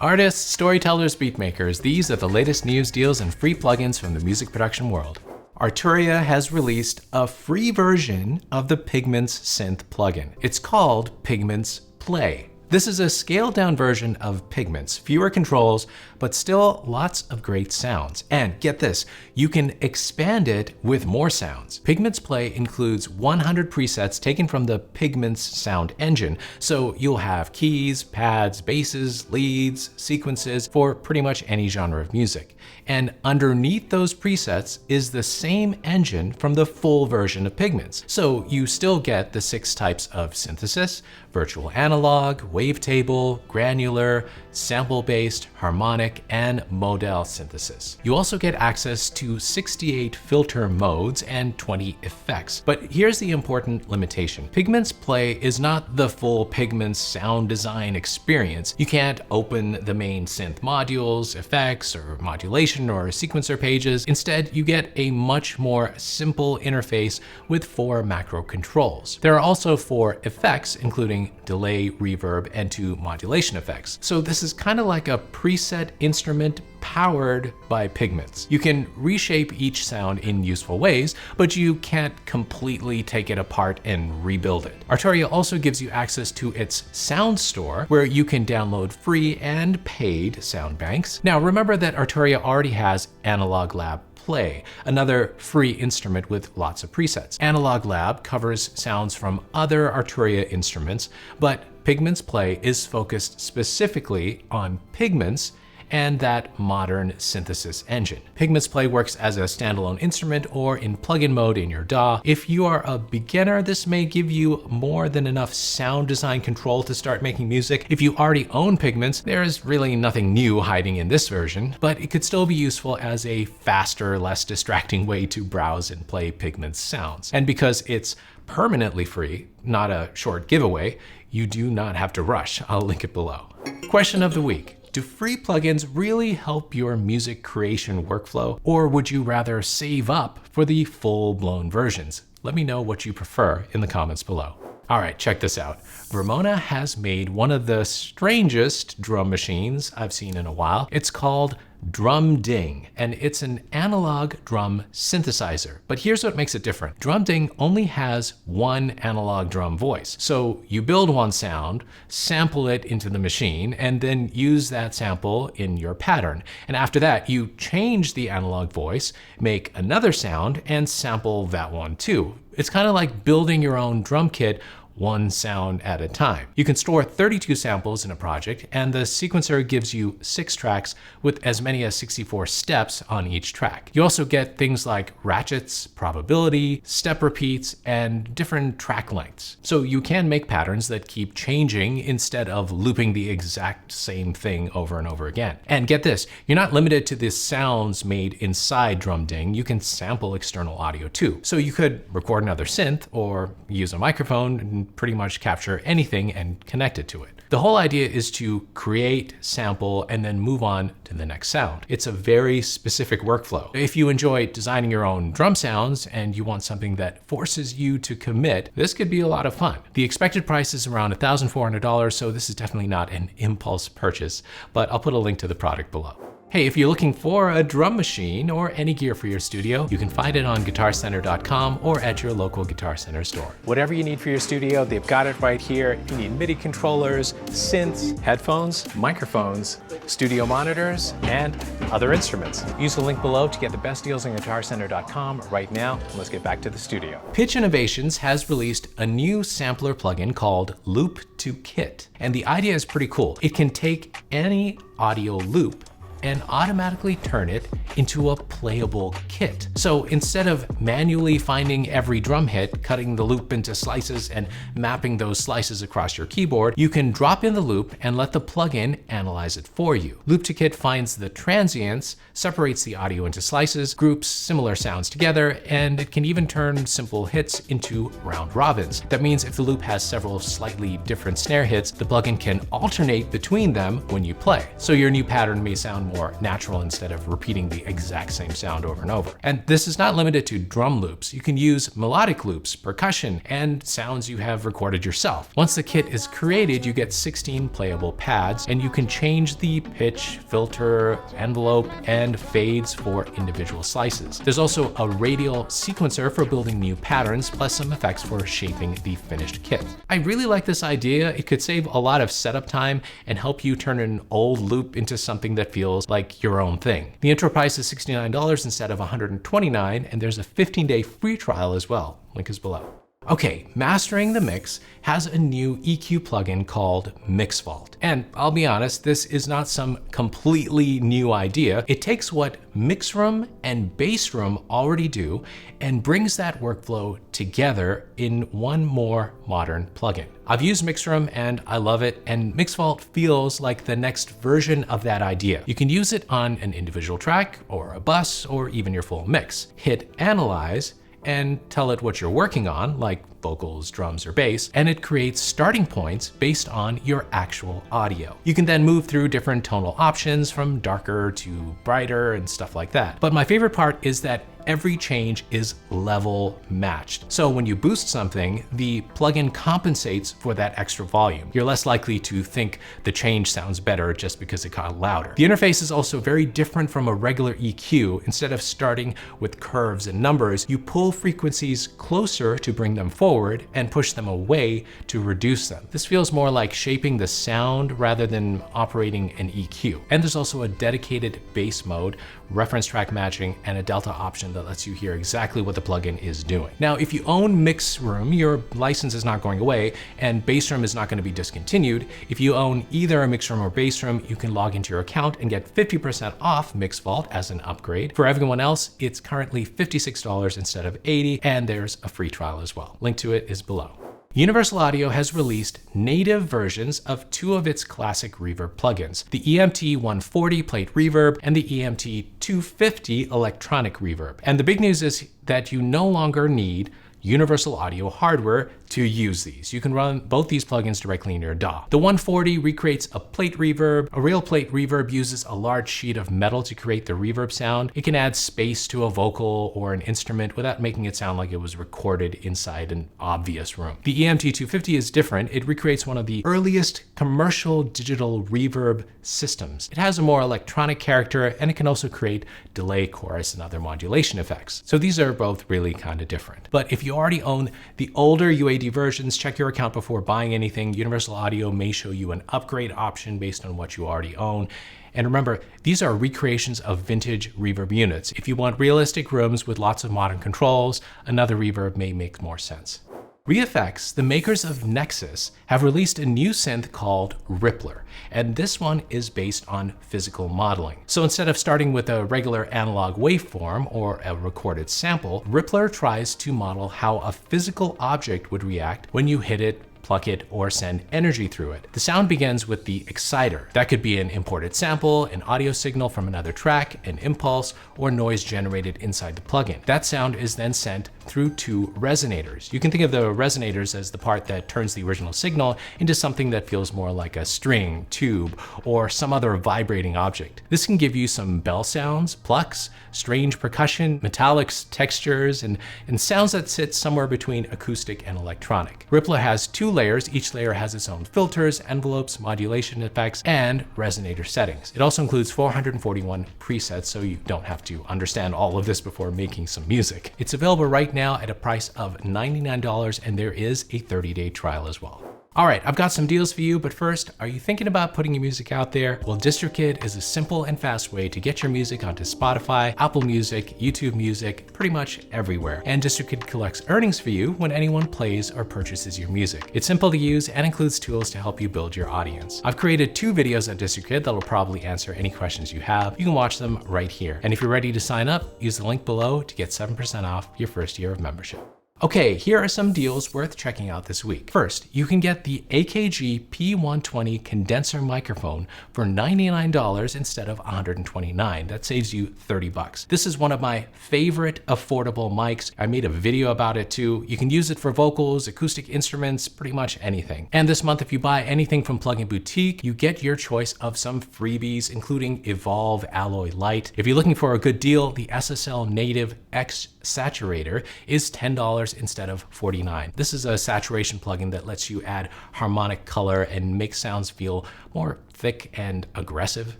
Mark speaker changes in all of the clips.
Speaker 1: Artists, storytellers, beatmakers, these are the latest news, deals, and free plugins from the music production world. Arturia has released a free version of the Pigments synth plugin. It's called Pigments Play. This is a scaled-down version of Pigments, fewer controls, but still lots of great sounds. And get this, you can expand it with more sounds. Pigments Play includes 100 presets taken from the Pigments sound engine, so you'll have keys, pads, basses, leads, sequences for pretty much any genre of music. And underneath those presets is the same engine from the full version of Pigments. So you still get the 6 types of synthesis: virtual analog, wavetable, granular, sample-based, harmonic, and modal synthesis. You also get access to 68 filter modes and 20 effects. But here's the important limitation. Pigments Play is not the full Pigments sound design experience. You can't open the main synth modules, effects, or modulation or sequencer pages. Instead, you get a much more simple interface with 4 macro controls. There are also 4 effects, including delay, reverb, and 2 modulation effects. So this is kind of like a preset instrument powered by Pigments. You can reshape each sound in useful ways, but you can't completely take it apart and rebuild it. Arturia also gives you access to its sound store, where you can download free and paid sound banks. Now remember that Arturia already has Analog Lab Play, another free instrument with lots of presets. Analog Lab covers sounds from other Arturia instruments, but Pigments Play is focused specifically on Pigments and that modern synthesis engine. Pigments Play works as a standalone instrument or in plugin mode in your DAW. If you are a beginner, this may give you more than enough sound design control to start making music. If you already own Pigments, there's really nothing new hiding in this version, but it could still be useful as a faster, less distracting way to browse and play Pigments sounds. And because it's permanently free, not a short giveaway, you do not have to rush. I'll link it below. Question of the week. Do free plugins really help your music creation workflow, or would you rather save up for the full-blown versions? Let me know what you prefer in the comments below. All right, check this out. Ramona has made one of the strangest drum machines I've seen in a while. It's called DrumDING, and it's an analog drum synthesizer. But here's what makes it different. DrumDING only has one analog drum voice. So you build one sound, sample it into the machine, and then use that sample in your pattern. And after that, you change the analog voice, make another sound, and sample that one too. It's kind of like building your own drum kit, one sound at a time. You can store 32 samples in a project, and the sequencer gives you 6 tracks with as many as 64 steps on each track. You also get things like ratchets, probability, step repeats, and different track lengths. So you can make patterns that keep changing instead of looping the exact same thing over and over again. And get this, you're not limited to the sounds made inside DrumDING. You can sample external audio too. So you could record another synth or use a microphone and pretty much capture anything and connect it to it. The whole idea is to create, sample, and then move on to the next sound. It's a very specific workflow. If you enjoy designing your own drum sounds and you want something that forces you to commit, this could be a lot of fun. The expected price is around $1,400, so this is definitely not an impulse purchase, but I'll put a link to the product below. Hey, if you're looking for a drum machine or any gear for your studio, you can find it on guitarcenter.com or at your local Guitar Center store. Whatever you need for your studio, they've got it right here. You need MIDI controllers, synths, headphones, microphones, studio monitors, and other instruments. Use the link below to get the best deals on guitarcenter.com right now. Let's get back to the studio. Pitch Innovations has released a new sampler plugin called Loop to Kit. And the idea is pretty cool. It can take any audio loop and automatically turn it into a playable kit. So instead of manually finding every drum hit, cutting the loop into slices and mapping those slices across your keyboard, you can drop in the loop and let the plugin analyze it for you. Loop to Kit finds the transients, separates the audio into slices, groups similar sounds together, and it can even turn simple hits into round robins. That means if the loop has several slightly different snare hits, the plugin can alternate between them when you play. So your new pattern may sound more more natural instead of repeating the exact same sound over and over. And this is not limited to drum loops. You can use melodic loops, percussion, and sounds you have recorded yourself. Once the kit is created, you get 16 playable pads, and you can change the pitch, filter, envelope, and fades for individual slices. There's also a radial sequencer for building new patterns, plus some effects for shaping the finished kit. I really like this idea. It could save a lot of setup time and help you turn an old loop into something that feels like your own thing. The intro price is $69 instead of $129, and there's a 15-day free trial as well. Link is below. Okay, Mastering the Mix has a new EQ plugin called MixVault. And I'll be honest, this is not some completely new idea. It takes what Mixroom and Bassroom already do and brings that workflow together in one more modern plugin. I've used Mixroom and I love it, and MixVault feels like the next version of that idea. You can use it on an individual track or a bus or even your full mix. Hit Analyze and tell it what you're working on, like vocals, drums, or bass, and it creates starting points based on your actual audio. You can then move through different tonal options from darker to brighter and stuff like that. But my favorite part is that every change is level matched. So when you boost something, the plugin compensates for that extra volume. You're less likely to think the change sounds better just because it got louder. The interface is also very different from a regular EQ. Instead of starting with curves and numbers, you pull frequencies closer to bring them forward and push them away to reduce them. This feels more like shaping the sound rather than operating an EQ. And there's also a dedicated bass mode, reference track matching, and a delta option that lets you hear exactly what the plugin is doing. Now, if you own Mixroom, your license is not going away, and Bassroom is not going to be discontinued. If you own either a Mixroom or Bassroom, you can log into your account and get 50% off MixVault as an upgrade. For everyone else, it's currently $56 instead of $80, and there's a free trial as well. Link to it is below. Universal Audio has released native versions of two of its classic reverb plugins, the EMT 140 plate reverb and the EMT 250 electronic reverb. And the big news is that you no longer need Universal Audio hardware to use these. You can run both these plugins directly in your DAW. The 140 recreates a plate reverb. A real plate reverb uses a large sheet of metal to create the reverb sound. It can add space to a vocal or an instrument without making it sound like it was recorded inside an obvious room. The EMT 250 is different. It recreates one of the earliest commercial digital reverb systems. It has a more electronic character, and it can also create delay, chorus, and other modulation effects. So these are both really kind of different. But if you already own the older UAD versions, check your account before buying anything. Universal Audio may show you an upgrade option based on what you already own. And remember, these are recreations of vintage reverb units. If you want realistic rooms with lots of modern controls, another reverb may make more sense. reFX, the makers of Nexus, have released a new synth called Rippler, and this one is based on physical modeling. So instead of starting with a regular analog waveform or a recorded sample, Rippler tries to model how a physical object would react when you hit it, pluck it, or send energy through it. The sound begins with the exciter. That could be an imported sample, an audio signal from another track, an impulse, or noise generated inside the plugin. That sound is then sent through two resonators. You can think of the resonators as the part that turns the original signal into something that feels more like a string, tube, or some other vibrating object. This can give you some bell sounds, plucks, strange percussion, metallics, textures, and sounds that sit somewhere between acoustic and electronic. Rippler has two layers. Each layer has its own filters, envelopes, modulation effects, and resonator settings. It also includes 441 presets, so you don't have to understand all of this before making some music. It's available right now at a price of $99, and there is a 30-day trial as well. All right, I've got some deals for you, but first, are you thinking about putting your music out there? Well, DistroKid is a simple and fast way to get your music onto Spotify, Apple Music, YouTube Music, pretty much everywhere. And DistroKid collects earnings for you when anyone plays or purchases your music. It's simple to use and includes tools to help you build your audience. I've created 2 videos on DistroKid that'll probably answer any questions you have. You can watch them right here. And if you're ready to sign up, use the link below to get 7% off your first year of membership. Okay, here are some deals worth checking out this week. First, you can get the AKG P120 condenser microphone for $99 instead of $129. That saves you 30 bucks. This is one of my favorite affordable mics. I made a video about it too. You can use it for vocals, acoustic instruments, pretty much anything. And this month, if you buy anything from Plugin Boutique, you get your choice of some freebies, including Evolve Alloy Light. If you're looking for a good deal, the SSL Native X Saturator is $10 instead of $49. This is a saturation plugin that lets you add harmonic color and make sounds feel more thick and aggressive.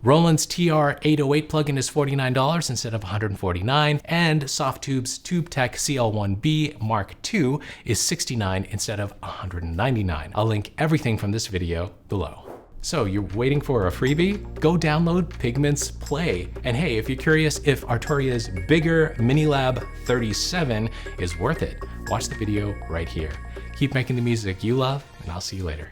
Speaker 1: Roland's TR-808 plugin is $49 instead of $149, and Softube's TubeTech CL1B Mark II is $69 instead of $199. I'll link everything from this video below. So you're waiting for a freebie? Go download Pigments Play. And hey, if you're curious if Arturia's bigger Minilab 37 is worth it, watch the video right here. Keep making the music you love, and I'll see you later.